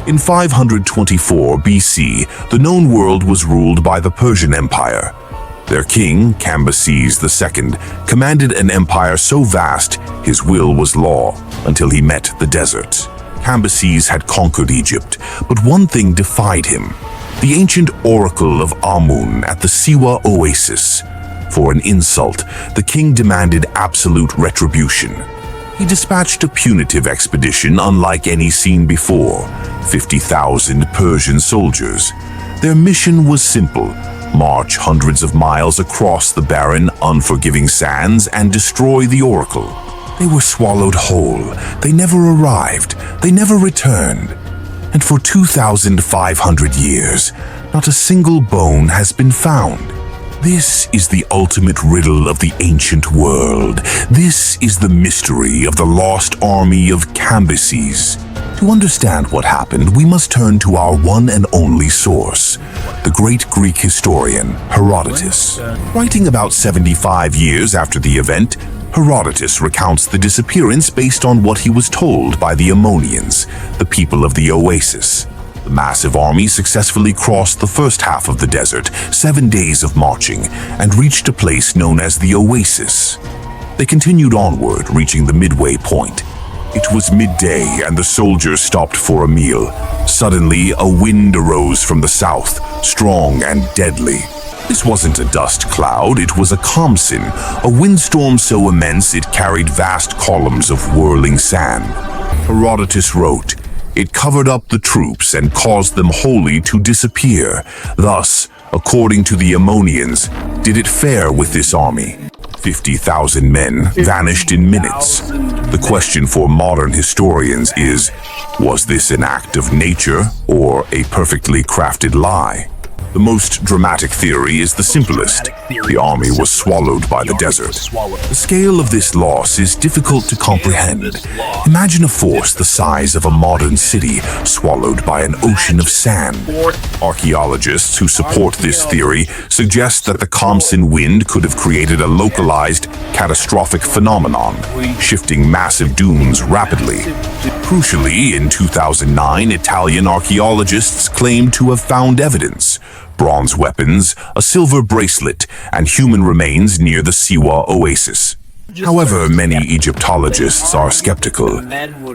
In 524 BC, the known world was ruled by the Persian Empire. Their king, Cambyses II, commanded an empire so vast his will was law until he met the deserts. Cambyses had conquered Egypt, but one thing defied him: the ancient Oracle of Amun at the Siwa oasis. For an insult, the king demanded absolute retribution. He dispatched a punitive expedition unlike any seen before: 50,000 Persian soldiers. Their mission was simple: march hundreds of miles across the barren, unforgiving sands and destroy the oracle. They were swallowed whole. They never arrived. They never returned. And for 2,500 years, not a single bone has been found. This is the ultimate riddle of the ancient world. This is the mystery of the Lost Army of Cambyses. To understand what happened, we must turn to our one and only source, the great Greek historian Herodotus. Writing about 75 years after the event, Herodotus recounts the disappearance based on what he was told by the Ammonians, the people of the oasis. The massive army successfully crossed the first half of the desert, 7 days of marching, and reached a place known as the oasis. They continued onward, reaching the midway point. It was midday and the soldiers stopped for a meal. Suddenly, a wind arose from the south, strong and deadly. This wasn't a dust cloud, it was a khamsin, a windstorm so immense it carried vast columns of whirling sand. Herodotus wrote, "It covered up the troops and caused them wholly to disappear. Thus, according to the Ammonians, did it fare with this army. 50,000 men vanished in minutes." The question for modern historians is, was this an act of nature or a perfectly crafted lie? The most dramatic theory is the simplest. The army was swallowed by the desert. The scale of this loss is difficult to comprehend. Imagine a force the size of a modern city swallowed by an ocean of sand. Archaeologists who support this theory suggest that the Khamsin wind could have created a localized, catastrophic phenomenon, shifting massive dunes rapidly. Crucially, in 2009, Italian archaeologists claimed to have found evidence: bronze weapons, a silver bracelet, and human remains near the Siwa oasis. However, many Egyptologists are skeptical.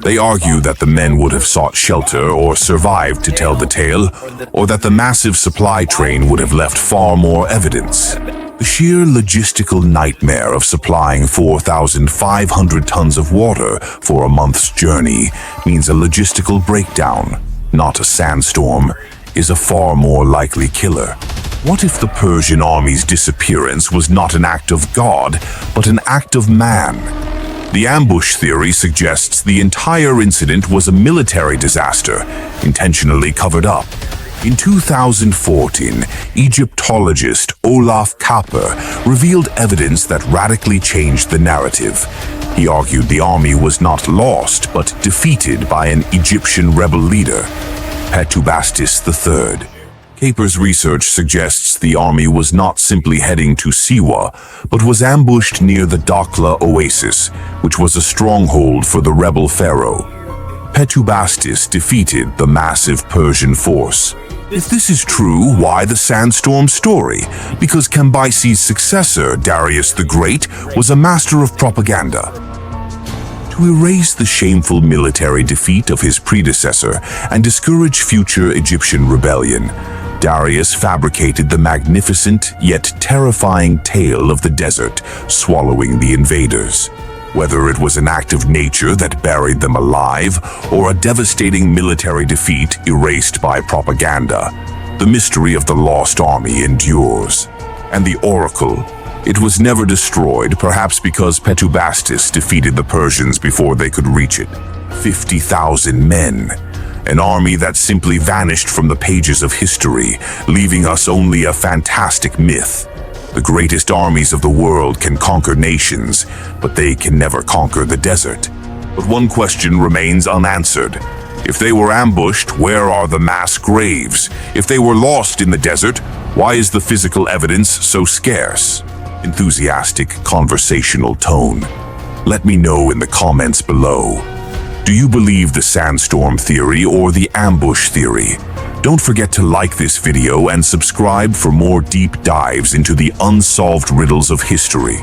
They argue that the men would have sought shelter or survived to tell the tale, or that the massive supply train would have left far more evidence. The sheer logistical nightmare of supplying 4,500 tons of water for a month's journey means a logistical breakdown, not a sandstorm, is a far more likely killer. What if the Persian army's disappearance was not an act of God, but an act of man? The ambush theory suggests the entire incident was a military disaster, intentionally covered up. In 2014, Egyptologist Olaf Kapper revealed evidence that radically changed the narrative. He argued the army was not lost, but defeated by an Egyptian rebel leader, Petubastis III. Kapper's research suggests the army was not simply heading to Siwa, but was ambushed near the Dakhla oasis, which was a stronghold for the rebel pharaoh. Petubastis defeated the massive Persian force. If this is true, why the sandstorm story? Because Cambyses' successor, Darius the Great, was a master of propaganda. To erase the shameful military defeat of his predecessor and discourage future Egyptian rebellion, Darius fabricated the magnificent yet terrifying tale of the desert swallowing the invaders. Whether it was an act of nature that buried them alive or a devastating military defeat erased by propaganda, the mystery of the lost army endures. And the oracle, it was never destroyed, perhaps because Petubastis defeated the Persians before they could reach it. 50,000 men. An army that simply vanished from the pages of history, leaving us only a fantastic myth. The greatest armies of the world can conquer nations, but they can never conquer the desert. But one question remains unanswered. If they were ambushed, where are the mass graves? If they were lost in the desert, why is the physical evidence so scarce? Enthusiastic conversational tone. Let me know in the comments below. Do you believe the sandstorm theory or the ambush theory? Don't forget to like this video and subscribe for more deep dives into the unsolved riddles of history.